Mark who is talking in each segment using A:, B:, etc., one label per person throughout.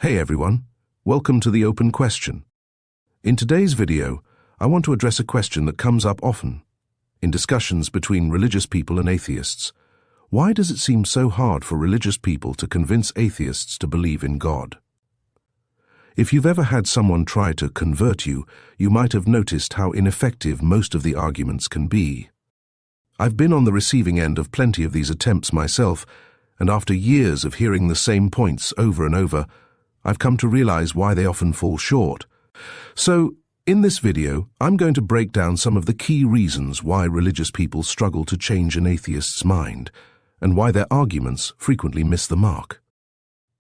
A: Hey everyone, welcome to the Open Question. In today's video, I want to address a question that comes up often in discussions between religious people and atheists. Why does it seem so hard for religious people to convince atheists to believe in God? If you've ever had someone try to convert you, you might have noticed how ineffective most of the arguments can be. I've been on the receiving end of plenty of these attempts myself, and after years of hearing the same points over and over, I've come to realize why they often fall short. So, in this video, I'm going to break down some of the key reasons why religious people struggle to change an atheist's mind, and why their arguments frequently miss the mark.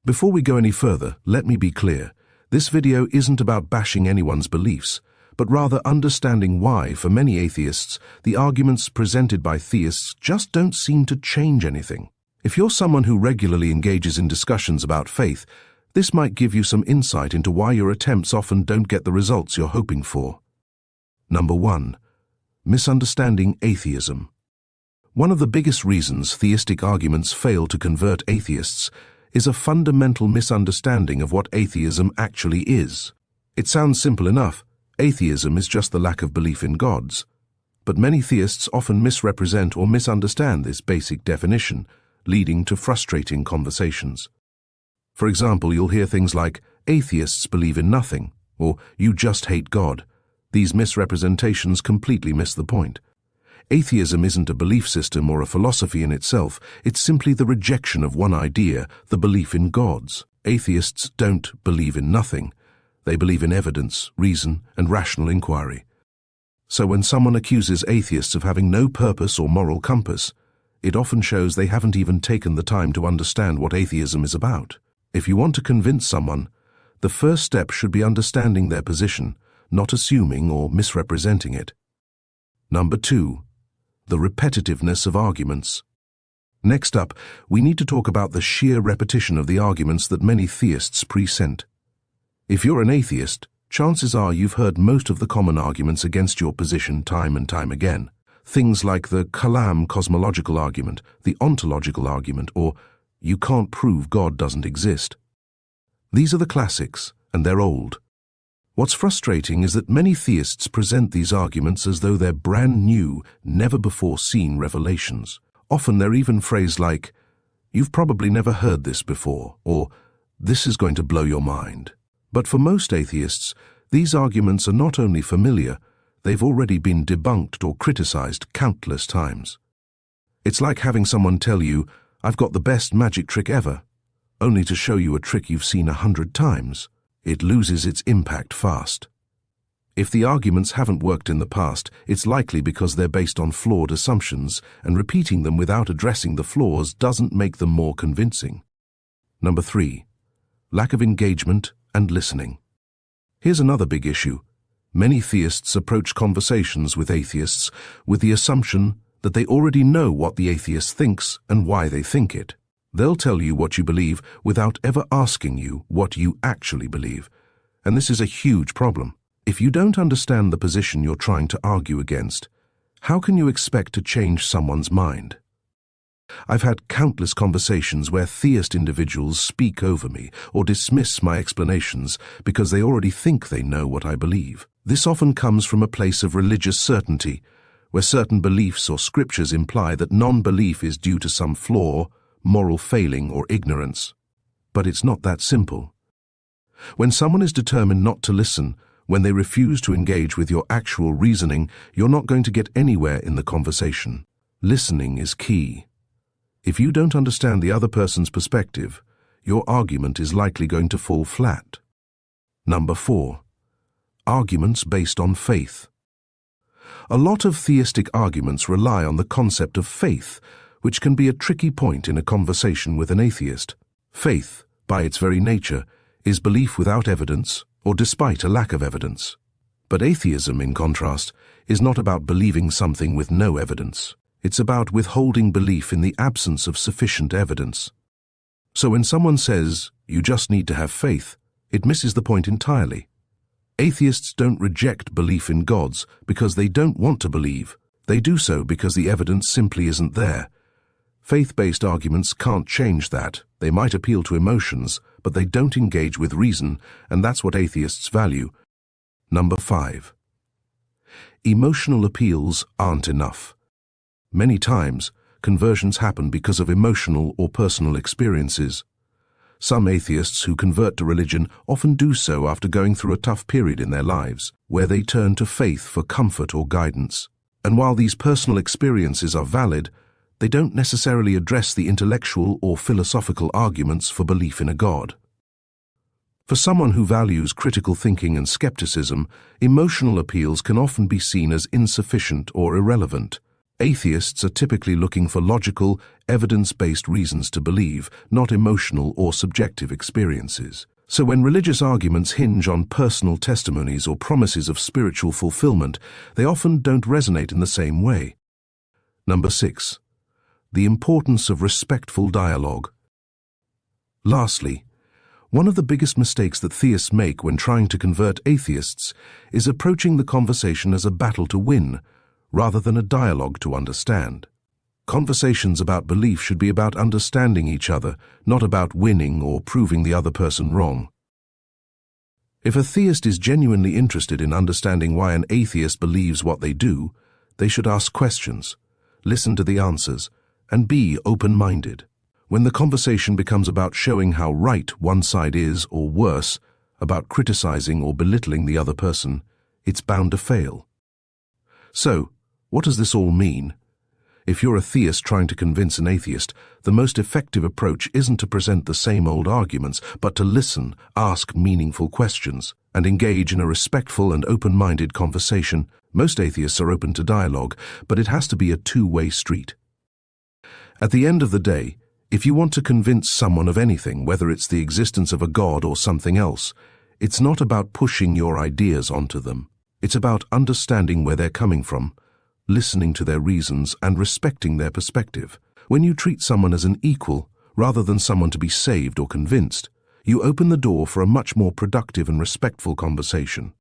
A: Before we go any further, let me be clear. This video isn't about bashing anyone's beliefs, but rather understanding why, for many atheists, the arguments presented by theists just don't seem to change anything. If you're someone who regularly engages in discussions about faith, this might give you some insight into why your attempts often don't get the results you're hoping for. Number 1. Misunderstanding atheism. One of the biggest reasons theistic arguments fail to convert atheists is a fundamental misunderstanding of what atheism actually is. It sounds simple enough. Atheism is just the lack of belief in gods. But many theists often misrepresent or misunderstand this basic definition, leading to frustrating conversations. For example, you'll hear things like, atheists believe in nothing, or you just hate God. These misrepresentations completely miss the point. Atheism isn't a belief system or a philosophy in itself, it's simply the rejection of one idea, the belief in gods. Atheists don't believe in nothing. They believe in evidence, reason, and rational inquiry. So when someone accuses atheists of having no purpose or moral compass, it often shows they haven't even taken the time to understand what atheism is about. If you want to convince someone, the first step should be understanding their position, not assuming or misrepresenting it. Number 2. The repetitiveness of arguments. Next up, we need to talk about the sheer repetition of the arguments that many theists present. If you're an atheist, chances are you've heard most of the common arguments against your position time and time again. Things like the Kalam cosmological argument, the ontological argument, or you can't prove God doesn't exist. These are the classics, and they're old. What's frustrating is that many theists present these arguments as though they're brand new, never-before-seen revelations. Often they're even phrased like, you've probably never heard this before, or this is going to blow your mind. But for most atheists, these arguments are not only familiar, they've already been debunked or criticized countless times. It's like having someone tell you, I've got the best magic trick ever, only to show you a trick you've seen 100 times. It loses its impact fast. If the arguments haven't worked in the past, it's likely because they're based on flawed assumptions, and repeating them without addressing the flaws doesn't make them more convincing. Number 3. Lack of engagement and listening. Here's another big issue. Many theists approach conversations with atheists with the assumption that they already know what the atheist thinks and why they think it. They'll tell you what you believe without ever asking you what you actually believe. And this is a huge problem. If you don't understand the position you're trying to argue against, how can you expect to change someone's mind? I've had countless conversations where theist individuals speak over me or dismiss my explanations because they already think they know what I believe. This often comes from a place of religious certainty, where certain beliefs or scriptures imply that non-belief is due to some flaw, moral failing, or ignorance. But it's not that simple. When someone is determined not to listen, when they refuse to engage with your actual reasoning, you're not going to get anywhere in the conversation. Listening is key. If you don't understand the other person's perspective, your argument is likely going to fall flat. Number 4. Arguments based on faith. A lot of theistic arguments rely on the concept of faith, which can be a tricky point in a conversation with an atheist. Faith, by its very nature, is belief without evidence or despite a lack of evidence. But atheism, in contrast, is not about believing something with no evidence. It's about withholding belief in the absence of sufficient evidence. So when someone says, you just need to have faith, it misses the point entirely. Atheists don't reject belief in gods because they don't want to believe. They do so because the evidence simply isn't there. Faith-based arguments can't change that. They might appeal to emotions, but they don't engage with reason, and that's what atheists value. Number 5. Emotional appeals aren't enough. Many times, conversions happen because of emotional or personal experiences. Some atheists who convert to religion often do so after going through a tough period in their lives, where they turn to faith for comfort or guidance. And while these personal experiences are valid, they don't necessarily address the intellectual or philosophical arguments for belief in a God. For someone who values critical thinking and skepticism, emotional appeals can often be seen as insufficient or irrelevant. Atheists are typically looking for logical, evidence-based reasons to believe, not emotional or subjective experiences. So when religious arguments hinge on personal testimonies or promises of spiritual fulfillment, they often don't resonate in the same way. Number 6. The importance of respectful dialogue. Lastly, one of the biggest mistakes that theists make when trying to convert atheists is approaching the conversation as a battle to win, rather than a dialogue to understand. Conversations about belief should be about understanding each other, not about winning or proving the other person wrong. If a theist is genuinely interested in understanding why an atheist believes what they do, they should ask questions, listen to the answers, and be open-minded. When the conversation becomes about showing how right one side is, or worse, about criticizing or belittling the other person, it's bound to fail. So, what does this all mean? If you're a theist trying to convince an atheist, the most effective approach isn't to present the same old arguments, but to listen, ask meaningful questions, and engage in a respectful and open-minded conversation. Most atheists are open to dialogue, but it has to be a two-way street. At the end of the day, if you want to convince someone of anything, whether it's the existence of a God or something else, it's not about pushing your ideas onto them. It's about understanding where they're coming from, listening to their reasons, and respecting their perspective. When you treat someone as an equal, rather than someone to be saved or convinced, you open the door for a much more productive and respectful conversation.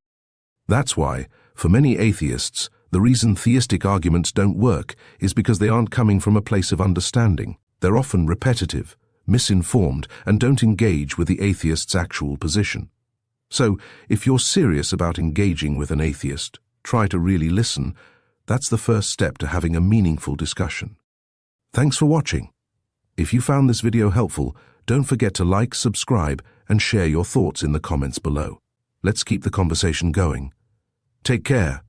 A: That's why, for many atheists, the reason theistic arguments don't work is because they aren't coming from a place of understanding. They're often repetitive, misinformed, and don't engage with the atheist's actual position. So, if you're serious about engaging with an atheist, try to really listen. That's the first step to having a meaningful discussion. Thanks for watching. If you found this video helpful, don't forget to like, subscribe, and share your thoughts in the comments below. Let's keep the conversation going. Take care.